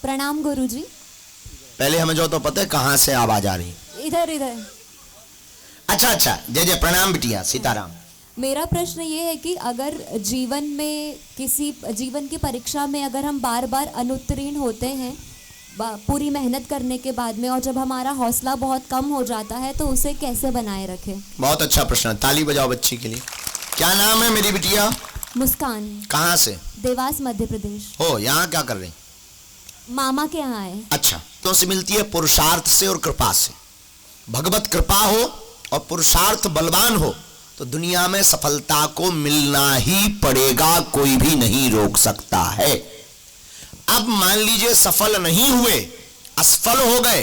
प्रणाम गुरुजी। पहले हमें जो तो पता है कहाँ से आवाज आ रही? इधर इधर। अच्छा, जय जय, प्रणाम बिटिया, सीताराम। मेरा प्रश्न ये है कि अगर जीवन में किसी जीवन की परीक्षा में अगर हम बार बार अनुत्तीर्ण होते हैं पूरी मेहनत करने के बाद में, और जब हमारा हौसला बहुत कम हो जाता है, तो उसे कैसे बनाए रखें? बहुत अच्छा प्रश्न, ताली बजाओ बच्ची के लिए। क्या नाम है मेरी बिटिया? मुस्कान। कहाँ से? देवास, मध्य प्रदेश। हो, यहाँ क्या कर रही? मामा के यहाँ है। अच्छा, तो से मिलती है पुरुषार्थ से और कृपा से। भगवत कृपा हो और पुरुषार्थ बलवान हो तो दुनिया में सफलता को मिलना ही पड़ेगा, कोई भी नहीं रोक सकता है। अब मान लीजिए सफल नहीं हुए, असफल हो गए,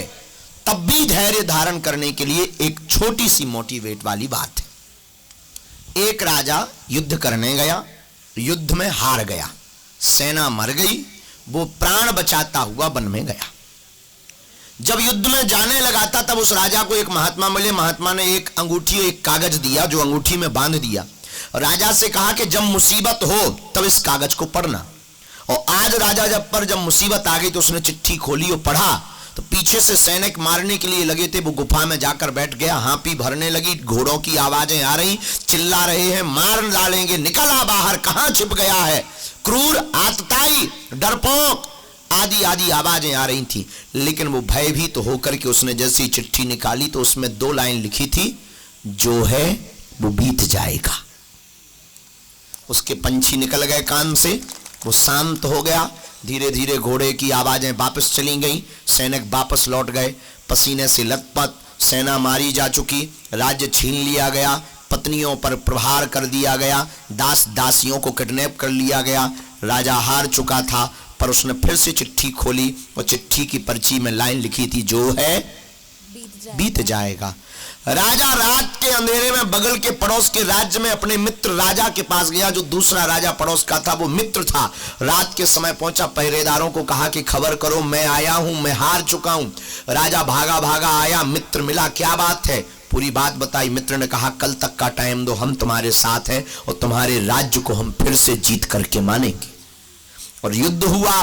तब भी धैर्य धारण करने के लिए एक छोटी सी मोटिवेट वाली बात है। एक राजा युद्ध करने गया, युद्ध में हार गया, सेना मर गई, वो प्राण बचाता हुआ वन में गया। जब युद्ध में जाने लगा था तब उस राजा को एक महात्मा मिले। महात्मा ने एक अंगूठी, एक कागज दिया जो अंगूठी में बांध दिया। राजा से कहा कि जब मुसीबत हो तब इस कागज को पढ़ना। और आज राजा जब मुसीबत आ गई तो उसने चिट्ठी खोली और पढ़ा तो पीछे से सैनिक मारने के लिए लगे थे। वो गुफा में जाकर बैठ गया, हाँपी भरने लगी, घोड़ों की आवाजें आ रही, चिल्ला रहे हैं मार डालेंगे, निकल आ बाहर, कहां छिप गया है, क्रूर, आतताई, डरपोक आदि आदि आवाजें आ रही थी। लेकिन वो भयभीत तो होकर के उसने जैसी चिट्ठी निकाली तो उसमें 2 लाइन लिखी थी, जो है वो बीत जाएगा। उसके पंछी निकल गए कान से, वो शांत हो गया। धीरे धीरे घोड़े की आवाजें वापस चली गई, सैनिक वापस लौट गए, पसीने से लथपथ, सेना मारी जा चुकी, राज्य छीन लिया गया, पत्नियों पर प्रहार कर दिया गया, दास दासियों को किडनैप कर लिया गया। राजा हार चुका था, पर उसने फिर से चिट्ठी खोली और चिट्ठी की पर्ची में लाइन लिखी थी, जो है बीत जाएगा। राजा रात के अंधेरे में बगल के पड़ोस के राज्य में अपने मित्र राजा के पास गया। जो दूसरा राजा पड़ोस का था वो मित्र था। रात के समय पहुंचा, पहरेदारों को कहा कि खबर करो, मैं आया हूं, मैं हार चुका हूं। राजा भागा भागा आया, मित्र मिला, क्या बात है? पूरी बात बताई। मित्र ने कहा कल तक का टाइम दो, हम तुम्हारे साथ हैं और तुम्हारे राज्य को हम फिर से जीत करके मानेंगे। और युद्ध हुआ,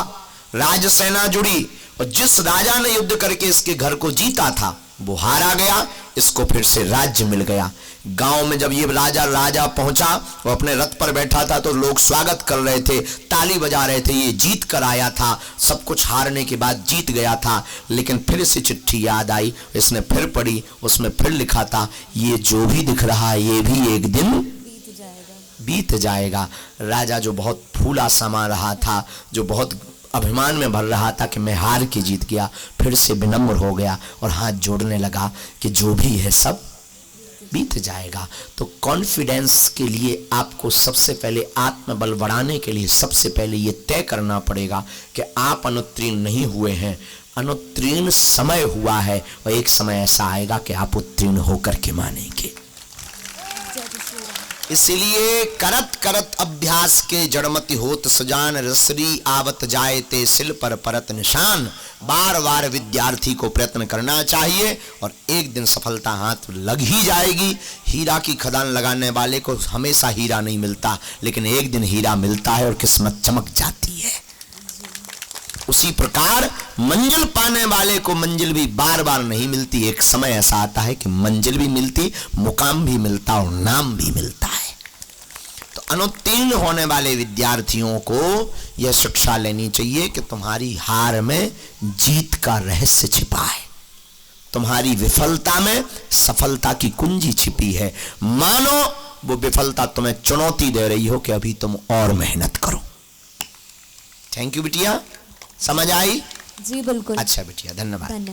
राजसेना जुड़ी और जिस राजा ने युद्ध करके इसके घर को जीता था वो हारा गया, इसको फिर से राज्य मिल गया। गांव में जब ये राजा पहुंचा, वो अपने रथ पर बैठा था तो लोग स्वागत कर रहे थे, ताली बजा रहे थे, ये जीत कर आया था, सब कुछ हारने के बाद जीत गया था। लेकिन फिर से चिट्ठी याद आई, इसने फिर पढ़ी, उसमें फिर लिखा था, ये जो भी दिख रहा है ये भी एक दिन बीत जाएगा। राजा जो बहुत फूला समा रहा था, जो बहुत अभिमान में भर रहा था कि मैं हार के जीत गया, फिर से विनम्र हो गया और हाथ जोड़ने लगा कि जो भी है सब बीत जाएगा। तो कॉन्फिडेंस के लिए आपको सबसे पहले, आत्मबल बढ़ाने के लिए सबसे पहले ये तय करना पड़ेगा कि आप अनुत्तीर्ण नहीं हुए हैं, अनुत्तीर्ण समय हुआ है और एक समय ऐसा आएगा कि आप उत्तीर्ण होकर के मानेंगे। इसलिए करत करत अभ्यास के जड़मति होत सजान, रसरी आवत जाए ते सिल पर परत निशान। बार बार विद्यार्थी को प्रयत्न करना चाहिए और एक दिन सफलता हाथ लग ही जाएगी। हीरा की खदान लगाने वाले को हमेशा हीरा नहीं मिलता, लेकिन एक दिन हीरा मिलता है और किस्मत चमक जाती है। उसी प्रकार मंजिल पाने वाले को मंजिल भी बार बार नहीं मिलती, एक समय ऐसा आता है कि मंजिल भी मिलती, मुकाम भी मिलता और नाम भी मिलता है। तो अनुत्तीर्ण होने वाले विद्यार्थियों को यह शिक्षा लेनी चाहिए कि तुम्हारी हार में जीत का रहस्य छिपा है, तुम्हारी विफलता में सफलता की कुंजी छिपी है। मानो वो विफलता तुम्हें चुनौती दे रही हो कि अभी तुम और मेहनत करो। थैंक यू बिटिया, समझ आई? जी बिल्कुल। अच्छा बिटिया, धन्यवाद।